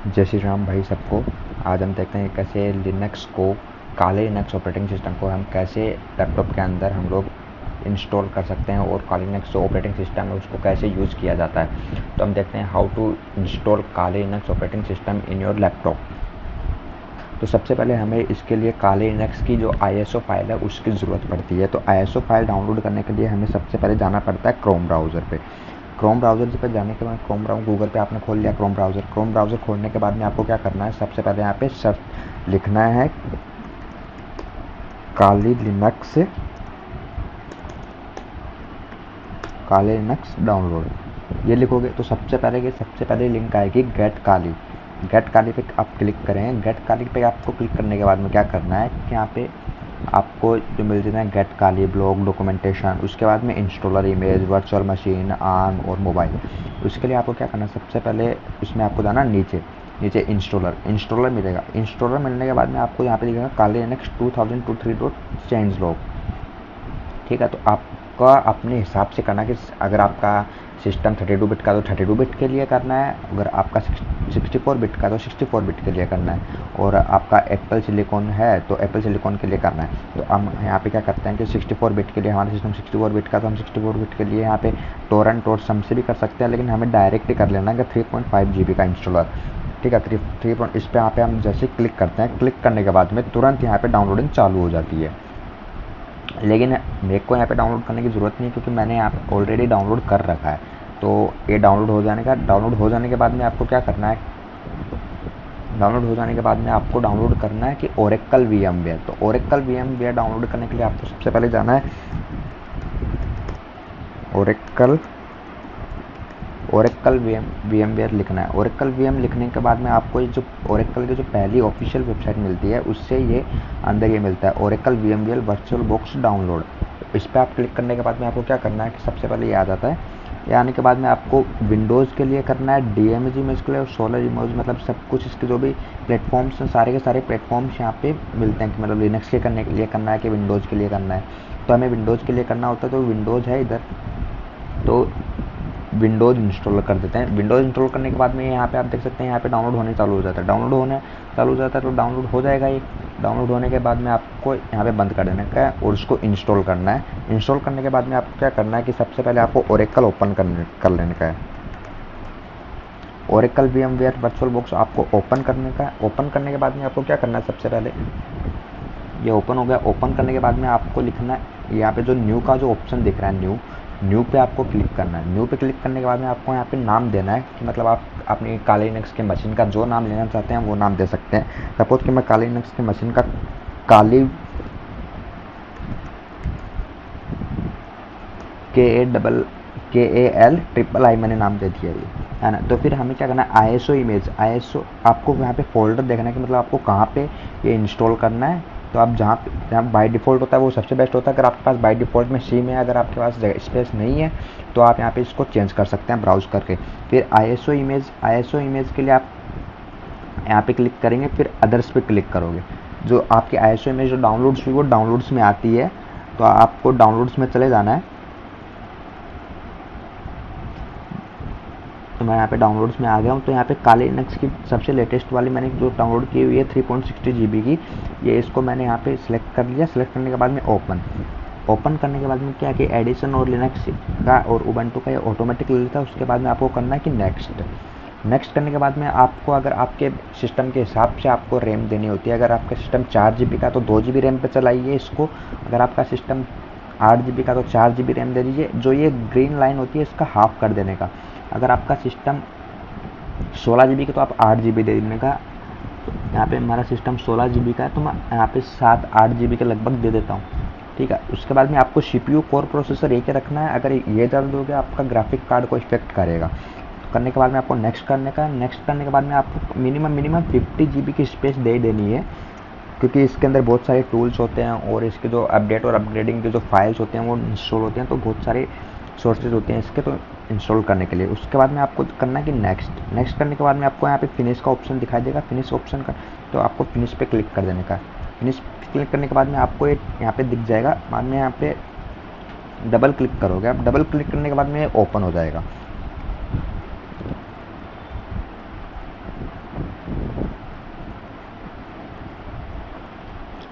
जय श्री राम भाई सबको। आज हम देखते हैं कैसे लिनक्स को, काले लिनक्स ऑपरेटिंग सिस्टम को हम कैसे लैपटॉप के अंदर हम लोग इंस्टॉल कर सकते हैं और काले लिनक्स जो ऑपरेटिंग सिस्टम है उसको कैसे यूज़ किया जाता है। तो हम देखते हैं हाउ टू इंस्टॉल काले Linux operating system in your laptop. तो सबसे पहले हमें इसके लिए काले लिनक्स की जो ISO फाइल है उसकी ज़रूरत पड़ती है। तो ISO फाइल डाउनलोड करने के लिए हमें सबसे पहले जाना पड़ता है क्रोम ब्राउज़र पे। क्रोम ब्राउज़र पे जाने के बाद गूगल पे आपने खोल लिया क्रोम ब्राउज़र खोलने के बाद में आपको क्या करना है, सबसे पहले यहाँ पे सर्च लिखना है काले लिनक्स डाउनलोड। ये लिखोगे तो सबसे पहले लिंक आएगी गेट काली पे आप क्लिक करें। गेट काली पे आपको क्लिक करने के बाद में क्या करना है कि यहाँ पे आपको जो मिल जाता है गेट काली ब्लॉग डॉक्यूमेंटेशन, उसके बाद में installer image virtual machine arm और मोबाइल। उसके लिए आपको क्या करना है, सबसे पहले इसमें आपको जाना नीचे इंस्टॉलर मिलेगा। इंस्टॉलर मिलने के बाद में आपको यहाँ पे दिखेगा काले लिनक्स 2023.changelog। ठीक है, तो आपका अपने हिसाब से करना कि अगर आपका सिस्टम 32 बिट का तो 32 बिट के लिए करना है, अगर आपका 64 बिट का तो 64 बिट के लिए करना है, और आपका एप्पल सिलिकॉन है तो एप्पल सिलिकॉन के लिए करना है। तो हम यहाँ पे क्या करते हैं कि 64 बिट के लिए हमारा सिस्टम 64 बिट का, तो हम 64 बिट के लिए यहाँ पे टोरेंट और सम से भी कर सकते हैं, लेकिन हमें डायरेक्ट ही कर लेना है कि 3.5 GB का इंस्टॉलर। ठीक है, इस पर यहाँ पे हम जैसे क्लिक करते हैं, क्लिक करने के बाद में तुरंत यहाँ पे डाउनलोडिंग चालू हो जाती है। लेकिन मेरे को यहाँ पे डाउनलोड करने की ज़रूरत नहीं है क्योंकि मैंने यहाँ पे ऑलरेडी डाउनलोड कर रखा है। तो ये डाउनलोड हो जाने के बाद में आपको क्या करना है, डाउनलोड करना है कि ओरेकल VMware। तो ओरेकल VMware डाउनलोड करने के लिए आपको सबसे पहले जाना है ओरेकल VMware लिखना है। ओरेकल VM लिखने के बाद में आपको ये जो ओरेकल की जो पहली ऑफिशियल वेबसाइट मिलती है उससे ये अंदर ये मिलता है Oracle VMware virtual box download. इस पर आप क्लिक करने के बाद में आपको क्या करना है कि सबसे पहले ये आ जाता है। ये आने के बाद में आपको विंडोज़ के लिए करना है DMG में इसके लिए, और सोलर इमेज मतलब सब कुछ इसके जो भी प्लेटफॉर्म्स हैं सारे के सारे प्लेटफॉर्म्स यहाँ पे मिलते हैं कि मतलब लिनक्स के करने के लिए करना है कि विंडोज़ के लिए करना है। तो हमें विंडोज़ के लिए करना होता है तो विंडोज़ है इधर, तो विंडोज़ इंस्टॉल कर देते हैं। विंडोज़ इंस्टॉल करने के बाद में यहाँ पे आप देख सकते हैं यहाँ पे डाउनलोड होने चालू हो जाता है। तो डाउनलोड हो जाएगा ये। डाउनलोड होने के बाद में आपको यहाँ पे बंद कर देने का है और उसको इंस्टॉल करना है। इंस्टॉल करने के बाद में आपको क्या करना है कि सबसे पहले आपको ओरेकल ओपन कर लेने का है। ओरेकल VMware वर्चुअल बॉक्स आपको ओपन करने का है। ओपन करने के बाद में आपको क्या करना है, सबसे पहले ये ओपन हो गया। ओपन करने के बाद में आपको लिखना है यहाँ पे जो न्यू का जो ऑप्शन दिख रहा है न्यू पे आपको क्लिक करना है। न्यू पे क्लिक करने के बाद में आपको यहाँ पे नाम देना है कि मतलब आप अपनी काले लिनक्स के मशीन का जो नाम लेना चाहते हैं वो नाम दे सकते हैं। सपोज कि मैं काले लिनक्स की मशीन का काली KAL मैंने नाम दे दिया ये, है ना। तो फिर हमें क्या करना है, ISO आपको यहाँ पे फोल्डर देखना है कि मतलब आपको कहाँ पे ये इंस्टॉल करना है। तो आप जहाँ बाय डिफ़ॉल्ट होता है वो सबसे बेस्ट होता है। अगर आपके पास बाय डिफ़ॉल्ट में सी में है, अगर आपके पास स्पेस नहीं है तो आप यहाँ पे इसको चेंज कर सकते हैं ब्राउज़ करके। फिर ISO इमेज के लिए आप यहाँ पे क्लिक करेंगे, फिर अदर्स पे क्लिक करोगे। जो आपकी ISO इमेज जो डाउनलोड्स हुई वो डाउनलोड्स में आती है, तो आपको डाउनलोड्स में चले जाना है। तो मैं यहाँ पे डाउनलोड्स में आ गया हूँ। तो यहाँ पे काले लिनक्स की सबसे लेटेस्ट वाली मैंने जो डाउनलोड की हुई है 3.60 GB की, ये इसको मैंने यहाँ पे सिलेक्ट कर लिया। सिलेक्ट करने के बाद में ओपन करने के बाद में क्या कि एडिसन और लिनक्स का और उबंटू का ये ऑटोमेटिक ले लेता है। उसके बाद में आपको करना है कि नेक्स्ट करने के बाद में आपको अगर आपके सिस्टम के हिसाब से आपको रैम देनी होती है। अगर आपका सिस्टम 4 GB का तो 2 GB रैम पे चलाइए इसको। अगर आपका सिस्टम 8 GB का तो 4 GB रैम दे दीजिए। जो ये ग्रीन लाइन होती है इसका हाफ कर देने का। अगर आपका सिस्टम 16 GB का तो आप 8 GB दे देने का। यहाँ पे हमारा सिस्टम 16 GB का है तो मैं यहाँ पे 7-8 GB के लगभग दे देता हूँ। ठीक है, उसके बाद में आपको CPU कोर प्रोसेसर एक रखना है। अगर ये दर्द हो गया आपका ग्राफिक कार्ड को इफेक्ट करेगा। करने के बाद में आपको नेक्स्ट करने के बाद में आपको मिनिमम 50 GB की स्पेस दे देनी है, क्योंकि इसके अंदर बहुत सारे टूल्स होते हैं और इसके जो अपडेट और अपग्रेडिंग के जो फाइल्स होते हैं वो इंस्टॉल होते हैं। तो बहुत सारे सोर्सेज होते हैं इसके तो इंस्टॉल करने के लिए। उसके बाद में आपको करना है कि नेक्स्ट करने के बाद में आपको यहाँ पे फिनिश का ऑप्शन दिखाई देगा। फिनिश ऑप्शन का तो आपको फिनिश पे क्लिक कर देने का। फिनिश क्लिक करने के बाद में आपको एक यहाँ पे दिख जाएगा। बाद में यहाँ पे डबल क्लिक करोगे आप। डबल क्लिक करने के बाद में ओपन हो जाएगा।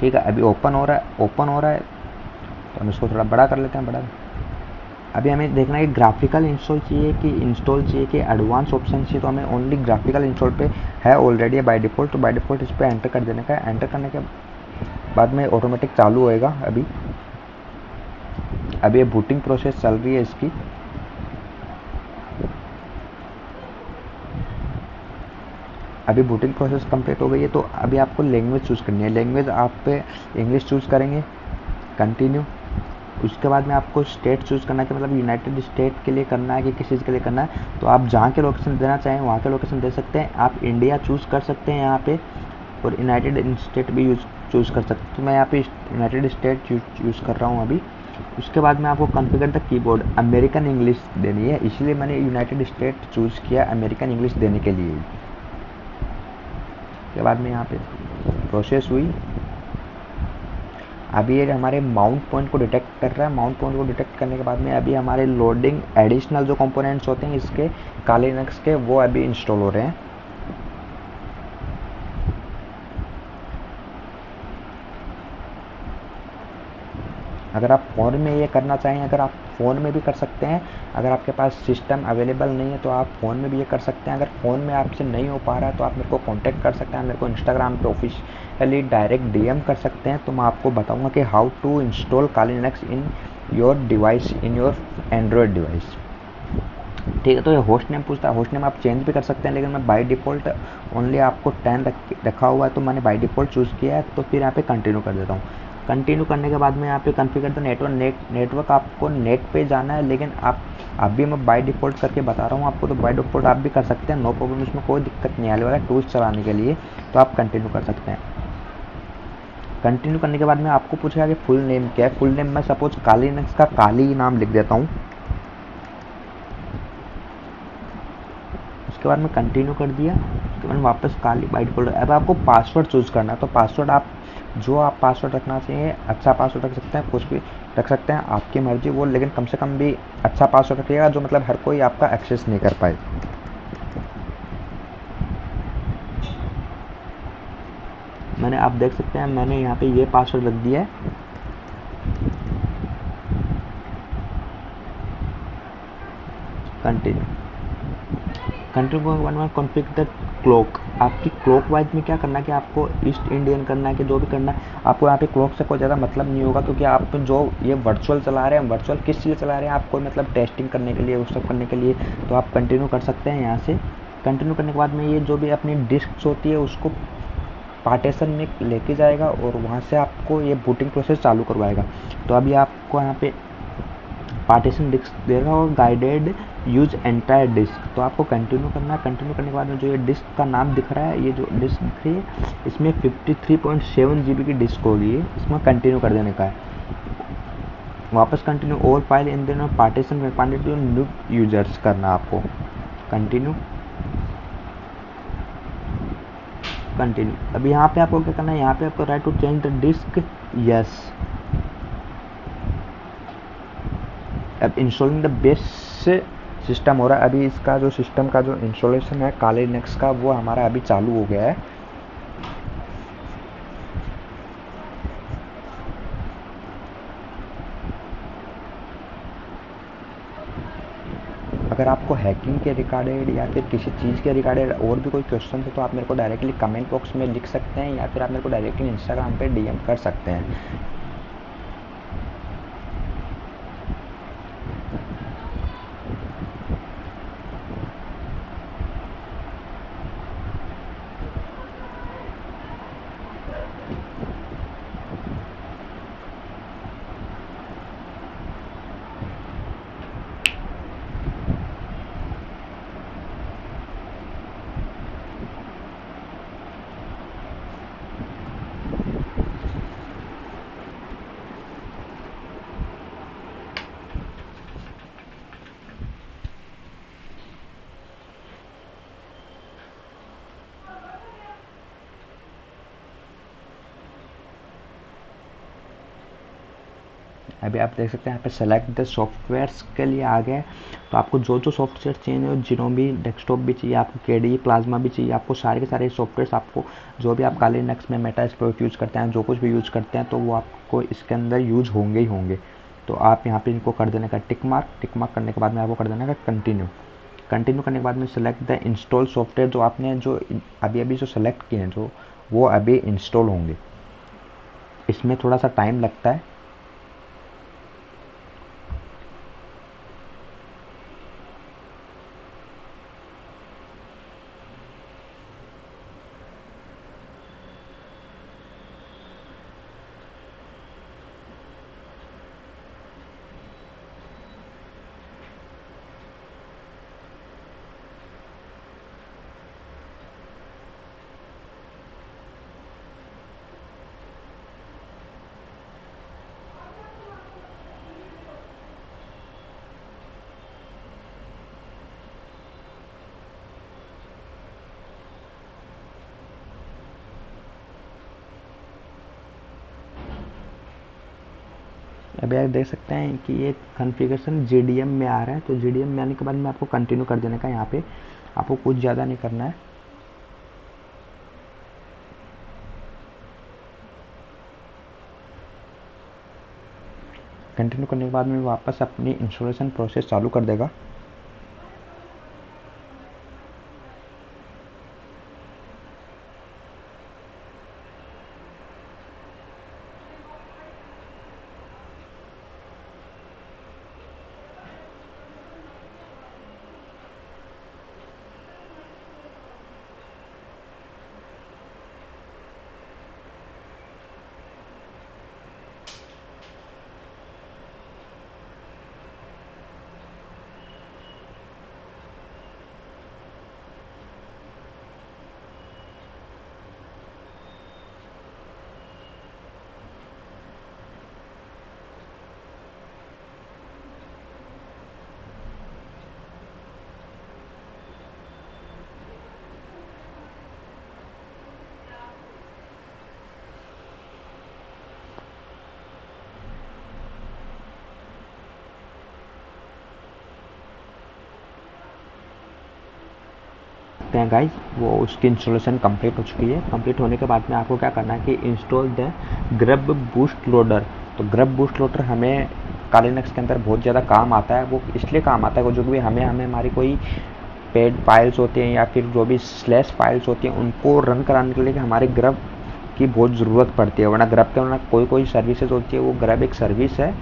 ठीक है, अभी ओपन हो रहा है, ओपन हो रहा है, तो हम इसको थोड़ा बड़ा कर लेते हैं, बड़ा। अभी हमें देखना है कि ग्राफिकल इंस्टॉल चाहिए कि इंस्टॉल चाहिए कि एडवांस ऑप्शन चाहिए, तो हमें ओनली ग्राफिकल इंस्टॉल पे है ऑलरेडी बाय डिफ़ॉल्ट, तो बाय डिफ़ॉल्ट इस पर एंटर कर देने का है। एंटर करने के बाद में ऑटोमेटिक चालू होएगा। अभी ये बूटिंग प्रोसेस चल रही है इसकी। अभी बूटिंग प्रोसेस कंप्लीट हो गई है, तो अभी आपको लैंग्वेज चूज़ करनी है। लैंग्वेज आप पे इंग्लिश चूज़ करेंगे, कंटिन्यू। उसके बाद में आपको स्टेट चूज़ करना है कि मतलब यूनाइटेड स्टेट के लिए करना है कि किस चीज़ के लिए करना है, तो आप जहाँ के लोकेशन देना चाहें वहाँ के लोकेशन दे सकते हैं। आप इंडिया चूज़ कर सकते हैं यहाँ पे, और यूनाइटेड स्टेट भी चूज़ कर सकते हैं। तो मैं यहाँ पे यूनाइटेड स्टेट यूज़ कर रहा हूँ अभी। उसके बाद में आपको configure the keyboard American English देनी है, इसलिए मैंने यूनाइटेड स्टेट चूज़ किया अमेरिकन इंग्लिश देने के लिए। के बाद में यहाँ पे प्रोसेस हुई। अभी ये हमारे माउंट पॉइंट को डिटेक्ट कर रहा है। माउंट पॉइंट को डिटेक्ट करने के बाद में अभी हमारे लोडिंग एडिशनल जो कंपोनेंट्स होते हैं इसके काली लिनक्स के, वो अभी इंस्टॉल हो रहे हैं। अगर आप फ़ोन में ये करना चाहें, अगर आप फ़ोन में भी कर सकते हैं। अगर आपके पास सिस्टम अवेलेबल नहीं है तो आप फ़ोन में भी ये कर सकते हैं। अगर फ़ोन में आपसे नहीं हो पा रहा है तो आप मेरे को कांटेक्ट कर सकते हैं, मेरे को इंस्टाग्राम पे ऑफिशियली डायरेक्ट डीएम कर सकते हैं। तो मैं आपको बताऊंगा कि how to install Kali Linux in your device, in your Android device. ठीक है, तो ये होस्ट नेम पूछता है। होस्ट नेम आप चेंज भी कर सकते हैं, लेकिन मैं बाय डिफ़ॉल्ट ओनली आपको 10 रखा हुआ है, तो मैंने बाय डिफ़ॉल्ट चूज़ किया है। तो फिर यहाँ पे कंटिन्यू कर देता हूँ। कंटिन्यू करने के बाद में यहाँ पे कॉन्फ़िगर द नेटवर्क आपको नेट पे जाना है, लेकिन आप अभी मैं बाय डिफ़ॉल्ट करके बता रहा हूँ आपको, तो बाय डिफ़ॉल्ट आप भी कर सकते हैं, नो प्रॉब्लम, इसमें कोई दिक्कत नहीं आने वाला है टूल्स चलाने के लिए। तो आप कंटिन्यू कर सकते हैं। कंटिन्यू करने के बाद में आपको पूछेगा कि फुल नेम क्या है। फुल नेम मैं सपोज काली लिनक्स का काली नाम लिख देता हूँ। उसके बाद में कंटिन्यू कर दिया, उसके बाद वापस काली बाइट फोल्डर। अब आपको पासवर्ड चूज़ करना है, तो पासवर्ड आप जो आप पासवर्ड रखना चाहिए, अच्छा पासवर्ड रख सकते हैं, कुछ भी रख सकते हैं, आपकी मर्जी वो, लेकिन कम से कम भी अच्छा पासवर्ड रखिएगा जो मतलब हर कोई आपका एक्सेस नहीं कर पाए। मैंने आप देख सकते हैं मैंने यहाँ पे ये पासवर्ड रख दिया है। Continue continue one one configure the clock. आपकी क्लॉक वाइज में क्या करना है कि आपको ईस्ट इंडियन करना है कि जो भी करना है, आपको यहाँ पे क्लॉक से कोई ज़्यादा मतलब नहीं होगा, क्योंकि आप जो ये वर्चुअल चला रहे हैं, वर्चुअल किस चीज़ चला रहे हैं, आपको मतलब टेस्टिंग करने के लिए, वो सब करने के लिए। तो आप कंटिन्यू कर सकते हैं यहाँ से। कंटिन्यू करने के बाद में ये जो भी अपनी डिस्क होती है उसको पार्टीशन में लेके जाएगा, और वहाँ से आपको ये बूटिंग प्रोसेस चालू करवाएगा। तो अभी आपको यहाँ पे पार्टीशन डिस्क देगा और गाइडेड यूज एंटायर डिस्क, तो आपको कंटिन्यू करना है। कंटिन्यू करने के बाद में जो ये डिस्क का नाम दिख रहा है, ये जो डिस्क दिख रही है, इसमें 53.7 GB की डिस्क होगी, इसमें कंटिन्यू कर देने का है। वापस कंटिन्यू ओवर फाइल इन देना, पार्टीशन न्यू यूजर्स करना आपको। Continue continue. अब यहाँ पे आपको क्या करना है, यहाँ पे आपको write to change the disk, yes. अब इंस्टॉलिंग द बेस सिस्टम हो रहा है। अभी इसका जो सिस्टम का जो इंस्टॉलेशन है काली लिनक्स का, वो हमारा अभी चालू हो गया है। अगर आपको हैकिंग के रिगार्डेड या फिर किसी चीज़ के रिगार्डेड और भी कोई क्वेश्चन है तो आप मेरे को डायरेक्टली कमेंट बॉक्स में लिख सकते हैं, या फिर आप मेरे को डायरेक्टली इंस्टाग्राम पे डीएम कर सकते हैं। अभी आप देख सकते हैं यहाँ पे सेलेक्ट द सॉफ्टवेयर्स के लिए आ गए। तो आपको जो जो सॉफ्टवेयर चाहिए हो, जिनोमी डेस्कटॉप भी चाहिए आपको, केडी प्लाज्मा भी चाहिए आपको, सारे के सारे सॉफ्टवेयर्स आपको जो भी आप काली लिनक्स में मेटास्प्लॉइट यूज़ करते हैं, जो कुछ भी यूज़ करते हैं, तो वो आपको इसके अंदर यूज होंगे ही होंगे। तो आप यहाँ पे इनको कर देने का टिक मार्क करने के बाद में आपको कर देने का कंटिन्यू। कंटिन्यू करने के बाद में सेलेक्ट द इंस्टॉल सॉफ्टवेयर, जो आपने जो अभी अभी जो सेलेक्ट किए हैं जो वो अभी इंस्टॉल होंगे। इसमें थोड़ा सा टाइम लगता है। अभी आप देख सकते हैं कि ये कॉन्फ़िगरेशन जीडीएम में आ रहा है। तो जीडीएम में आने के बाद में आपको कंटिन्यू कर देने का, यहाँ पे आपको कुछ ज़्यादा नहीं करना है। कंटिन्यू करने के बाद में वापस अपनी इंस्टॉलेशन प्रोसेस चालू कर देगा। हैं गाइस, वो उसकी इंस्टॉलेशन कंप्लीट हो चुकी है। कंप्लीट होने के बाद में आपको क्या करना है कि install the grub boost loader. तो ग्रब बूस्ट लोडर हमें काली लिनक्स के अंदर बहुत ज़्यादा काम आता है। वो इसलिए काम आता है, वो जो भी हमें हमारी कोई पेड फाइल्स होती हैं या फिर जो भी स्लैश फाइल्स होती हैं उनको रन कराने के लिए हमारे ग्रब की बहुत ज़रूरत पड़ती है। वरना ग्रब के वरना कोई सर्विसेज होती है, वो ग्रब एक सर्विस है।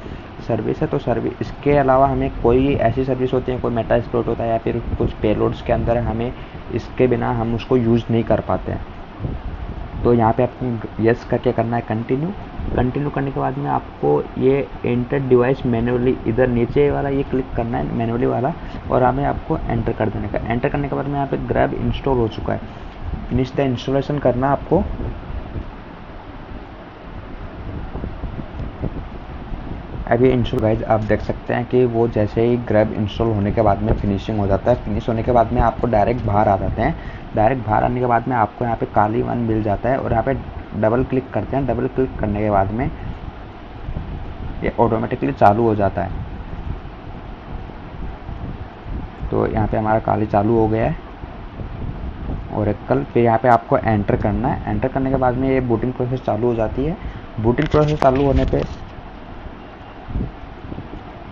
तो सर्विस इसके अलावा हमें कोई ऐसी सर्विस होती है, कोई मेटा एक्सप्लोट होता है या फिर कुछ पेलोड्स के अंदर हमें इसके बिना हम उसको यूज़ नहीं कर पाते हैं। तो यहाँ पे आपको यस करके करना है कंटिन्यू करने के बाद में आपको ये एंटर डिवाइस मैन्युअली, इधर नीचे वाला ये क्लिक करना है मैन्युअली वाला, और हमें आपको एंटर कर देने का। एंटर करने के बाद में यहाँ पे ग्रैब इंस्टॉल हो चुका है। फिनिश द इंस्टॉलेशन करना आपको। अभी इंस्टॉल गाइज आप देख सकते हैं कि वो जैसे ही ग्रैब इंस्टॉल होने के बाद में फिनिशिंग हो जाता है। फिनिश होने के बाद में आपको डायरेक्ट बाहर आ जाते हैं। डायरेक्ट बाहर आने के बाद में आपको यहाँ पे काली वन मिल जाता है और यहाँ पे डबल क्लिक करते हैं। डबल क्लिक करने के बाद में ये ऑटोमेटिकली चालू हो जाता है। तो यहाँ पे हमारा काली चालू हो गया है और कल फिर यहाँ पे आपको एंटर करना है। एंटर करने के बाद में ये बूटिंग प्रोसेस चालू हो जाती है। बूटिंग प्रोसेस चालू होने पे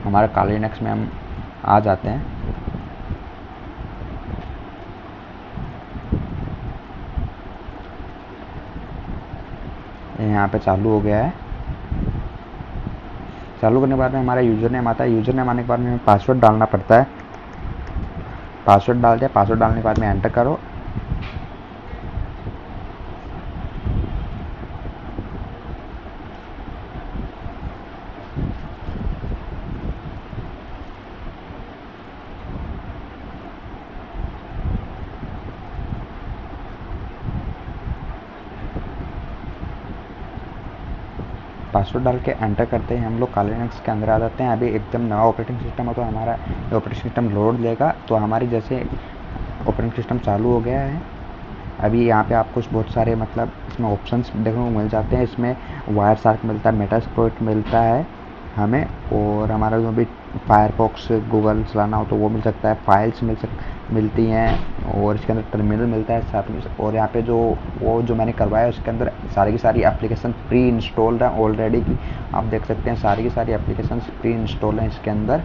हमारे काली लिनक्स में हम आ जाते हैं। यहाँ पे चालू हो गया है। चालू करने के बाद में हमारा यूज़र नेम आता है। यूज़र नेम आने के बाद में हमें पासवर्ड डालना पड़ता है। पासवर्ड डाल दिया। पासवर्ड डालने के बाद में एंटर करो। पासवर्ड डाल के एंटर करते हैं हम लोग काली लिनक्स के अंदर आ जाते हैं। अभी एकदम नया ऑपरेटिंग सिस्टम है तो हमारा ऑपरेटिंग सिस्टम लोड लेगा। तो हमारी जैसे ऑपरेटिंग सिस्टम चालू हो गया है। अभी यहाँ पे आपको बहुत सारे मतलब इसमें ऑप्शंस देखने को मिल जाते हैं। इसमें वायर शार्क मिलता है, मेटास्प्लॉइट मिलता है हमें, और हमारा जो भी फायरफॉक्स गूगल चलाना हो तो वो मिल सकता है, फाइल्स मिलती हैं, और इसके अंदर टर्मिनल मिलता है साथ में। और यहाँ पे जो मैंने करवाया है उसके अंदर सारी की सारी एप्लीकेशन प्री इंस्टॉल्ड हैं ऑलरेडी की। आप देख सकते हैं सारी की सारी एप्लीकेशन प्री इंस्टॉल हैं इसके अंदर।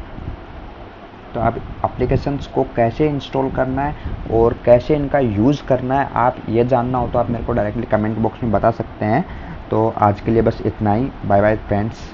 तो आप एप्लीकेशंस को कैसे इंस्टॉल करना है और कैसे इनका यूज़ करना है, आप ये जानना हो तो आप मेरे को डायरेक्टली कमेंट बॉक्स में बता सकते हैं। तो आज के लिए बस इतना ही। Bye bye friends.